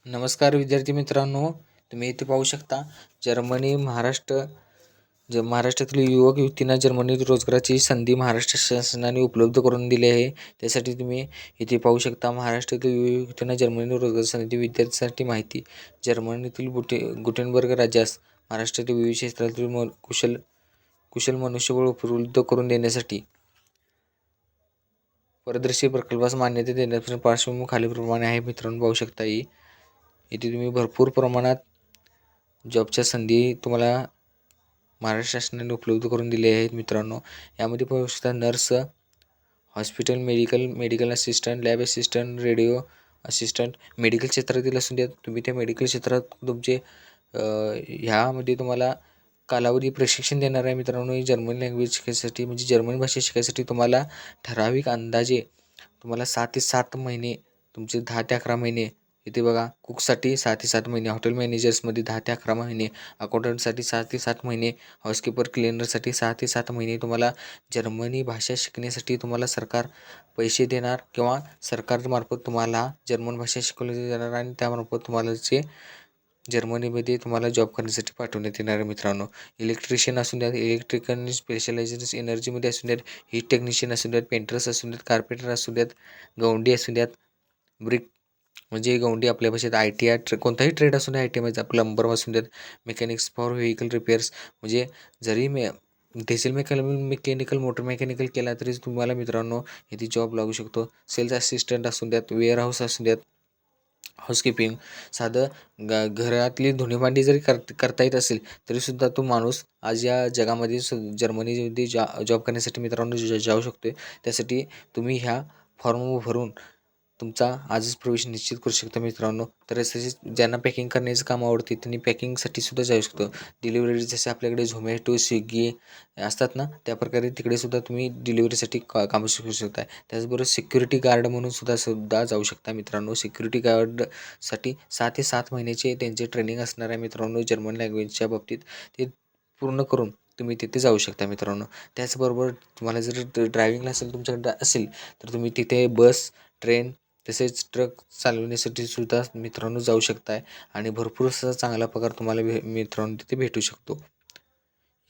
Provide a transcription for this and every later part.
नमस्कार विद्यार्थी मित्रांनो, तुम्ही इथे पाहू शकता जर्मनी महाराष्ट्रातील युवक युवतींना जर्मनीत रोजगाराची संधी महाराष्ट्र शासनाने उपलब्ध करून दिली आहे. त्यासाठी तुम्ही इथे पाहू शकता महाराष्ट्रातील युवक युवतींना जर्मनीत रोजगार संधी विद्यार्थ्यांसाठी माहिती. जर्मनीतील गुटेनबर्ग राज्यास महाराष्ट्रातील विविध क्षेत्रातील कुशल मनुष्यबळ उपलब्ध करून देण्यासाठी परदेशी प्रकल्पास मान्यता देण्याची पार्श्वभूमी खालीलप्रमाणे आहे. मित्रांनो पाहू शकता इथे तुम्ही भरपूर प्रमाणात जॉबच्या संधी तुम्हाला महाराष्ट्र शासनाने उपलब्ध करून दिले आहेत. मित्रांनो यामध्ये पाहू शकता nurse, hospital, medical assistant, lab assistant, radio assistant, medical क्षेत्रातील असून द्या तुम्ही त्या मेडिकल क्षेत्रात तुमचे ह्यामध्ये तुम्हाला कालावधी प्रशिक्षण देणार आहे. मित्रांनो जर्मन लँग्वेज शिकायसाठी म्हणजे जर्मन भाषा शिकायसाठी तुम्हाला ठराविक अंदाजे तुम्हाला 6 ते 7 महिने तुमचे 10 ते 11 महिने इथे बघा. कुकसाठी 6 ते 7 महिने, हॉटेल मॅनेजर्समध्ये 10 ते 11 महिने, अकाउंटंटसाठी 6 ते 7 महिने, हाऊसकीपर क्लिनरसाठी 6 ते 7 महिने तुम्हाला जर्मनी भाषा शिकण्यासाठी तुम्हाला सरकार पैसे देणार किंवा सरकारमार्फत तुम्हाला जर्मन भाषा शिकवली जाणार आणि त्यामार्फत तुम्हाला जर्मनीमध्ये तुम्हाला जॉब करण्यासाठी पाठवण्यात येणार आहे. मित्रांनो इलेक्ट्रिशियन असून द्यात, इलेक्ट्रिकल स्पेशलायझेशन एनर्जीमध्ये असून द्यात, हीट टेक्निशियन असून द्यात, पेंटर्स असून द्यात, कार्पेंटर असू द्यात, गवंडी असू द्यात, ब्रिक म्हणजे गवंडी आपल्या भाषेत कोणताही ट्रेड असून द्या, ITमध्ये प्लंबर असून द्यात, मेकॅनिक्स फॉर व्हेकल रिपेअर्स म्हणजे जरी डिझेल मेकॅनिकल मोटर मेकॅनिकल केला तरी तुम्हाला मित्रांनो इथे जॉब लागू शकतो. सेल्स असिस्टंट असून द्यात, वेअर हाऊस असून द्यात, हाऊसकीपिंग साधं घरातली धुणीभांडी जरी करता येत असेल तरीसुद्धा तो माणूस आज या जगामध्ये जर्मनीमध्ये जॉब करण्यासाठी मित्रांनो जाऊ शकतो. त्यासाठी तुम्ही ह्या फॉर्म भरून तुमचा आजच प्रवेश निश्चित करू शकता. मित्रांनो तर तसेच ज्यांना पॅकिंग करण्याचं काम आवडते त्यांनी पॅकिंगसाठी सुद्धा जाऊ शकतो. डिलिव्हरी जसे आपल्याकडे झोमॅटो, स्विगी असतात ना, त्या प्रकारे तिकडे सुद्धा तुम्ही डिलिव्हरीसाठी कामं शिकू शकता. त्याचबरोबर सिक्युरिटी गार्ड म्हणून सुद्धा जाऊ शकता. मित्रांनो सिक्युरिटी गार्डसाठी 6 ते 7 महिन्याचे त्यांचे ट्रेनिंग असणार आहे. मित्रांनो जर्मन लँग्वेजच्या बाबतीत ते पूर्ण करून तुम्ही तिथे जाऊ शकता. मित्रांनो त्याचबरोबर तुम्हाला जर ड्रायव्हिंग लायसन्स तुमच्याकडे असेल तर तुम्ही तिथे बस, ट्रेन तसेच ट्रक चालवण्यासाठी सुद्धा मित्रांनो जाऊ शकताय आणि भरपूर असा चांगला पगार तुम्हाला मित्रांनो तिथे भेटू शकतो.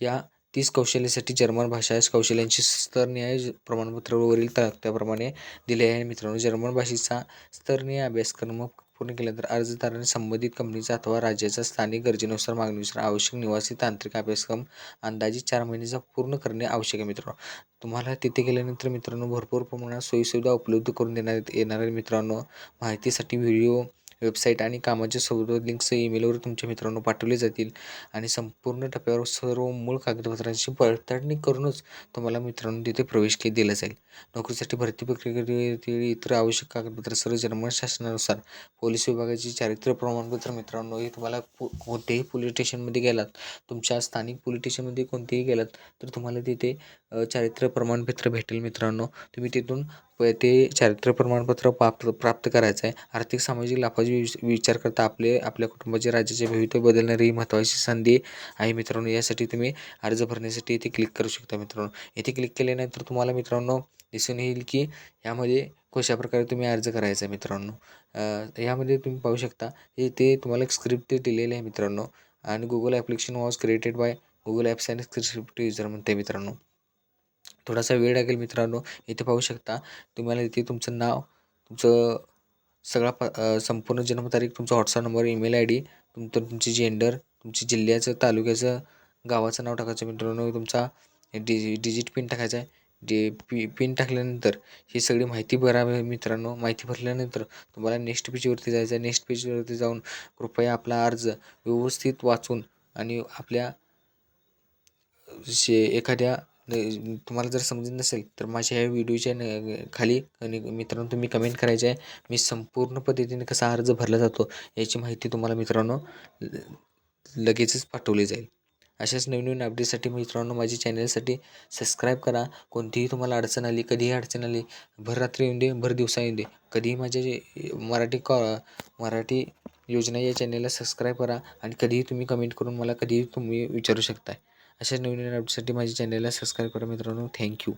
या 30 कौशल्यासाठी जर्मन भाषा कौशल्यांची स्तरनिहाय प्रमाणपत्रावरील तक्त्याप्रमाणे दिले आहे. मित्रांनो जर्मन भाषेचा स्तरनिहाय अभ्यासक्रम पूर्ण केल्यानंतर अर्जदाराने संबंधित कंपनीचा अथवा राज्याच्या स्थानिक गरजेनुसार मागणीनुसार आवश्यक निवासी तांत्रिक अभ्यासक्रम अंदाजे 4 महिन्याचा पूर्ण करणे आवश्यक आहे. मित्रांनो तुम्हाला तिथे गेल्यानंतर मित्रांनो भरपूर प्रमाणात सोयीसुविधा उपलब्ध करून देण्यात येणार आहे. मित्रांनो माहितीसाठी व्हिडिओ, वेबसाईट आणि कामाच्या सोबत लिंक्स ईमेलवर तुमच्या मित्रांनो पाठवले जातील आणि संपूर्ण टप्प्यावर सर्व मूळ कागदपत्रांची पडताळणी करूनच तुम्हाला मित्रांनो तिथे प्रवेश दिला जाईल. नोकरीसाठी भरती प्रक्रियेतील इतर आवश्यक कागदपत्र सर्व जर्मन शासनानुसार पोलीस विभागाची चारित्र्य प्रमाणपत्र. मित्रांनो हे तुम्हाला कोणत्याही पोलीस स्टेशनमध्ये गेलात, तुमच्या स्थानिक पोलीस स्टेशनमध्ये कोणतेही गेलात तर तुम्हाला तिथे चारित्र्य प्रमाणपत्र भेटेल. मित्रांनो तुम्ही तिथून ते चारित्र्य प्रमाणपत्र प्राप्त करायचं आहे. आर्थिक सामाजिक लाभाची विचार करता आपल्या कुटुंबाच्या राज्याच्या भवितव्य बदलणारी ही महत्त्वाची संधी आहे. मित्रांनो यासाठी तुम्ही अर्ज भरण्यासाठी इथे क्लिक करू शकता. मित्रांनो इथे क्लिक केल्यानंतर तुम्हाला मित्रांनो दिसून येईल की यामध्ये कशाप्रकारे तुम्ही अर्ज करायचा आहे. मित्रांनो यामध्ये तुम्ही पाहू शकता ते तुम्हाला एक स्क्रिप्ट दिलेले आहे. मित्रांनो आणि Google application was created by Google apps and script user म्हणते. मित्रांनो थोडासा वेळ लागेल. मित्रांनो इथे पाहू शकता तुम्हाला इथे तुमचं नाव, तुमचं सगळा संपूर्ण जन्मतारीख, तुमचा व्हॉट्सअप नंबर, ईमेल ID, तुमची जेंडर, तुमची जिल्ह्याचं, तालुक्याचं, गावाचं नाव टाकायचं. मित्रांनो तुमचा डिजिट पिन टाकायचा आहे. पिन टाकल्यानंतर ही सगळी माहिती भरावी. मित्रांनो माहिती भरल्यानंतर तुम्हाला नेक्स्ट पेजवरती जायचं आहे. नेक्स्ट पेजवरती जाऊन कृपया आपला अर्ज व्यवस्थित वाचून आणि आपल्या एखाद्या तुम्हाला जर समजत नसेल तर माझ्या ह्या व्हिडिओच्या खाली मित्रांनो तुम्ही कमेंट करायचे आहे. मी संपूर्ण पद्धतीने कसा अर्ज भरला जातो याची माहिती तुम्हाला मित्रांनो लगेचच पाठवली जाईल. अशाच नवीन अपडेटसाठी मित्रांनो माझ्या चॅनलसाठी सबस्क्राईब करा. कोणतीही तुम्हाला अडचण आली, कधीही अडचण आली, भर रात्री येऊन दे, भर दिवसा येऊन दे, कधीही माझ्या मराठी योजना या चॅनलला सबस्क्राईब करा आणि कधीही तुम्ही कमेंट करून मला कधीही तुम्ही विचारू शकता. अशा नवीन अपडेटसाठी माझ्या चॅनलला सबस्क्राईब करा. मित्रांनो थँक्यू.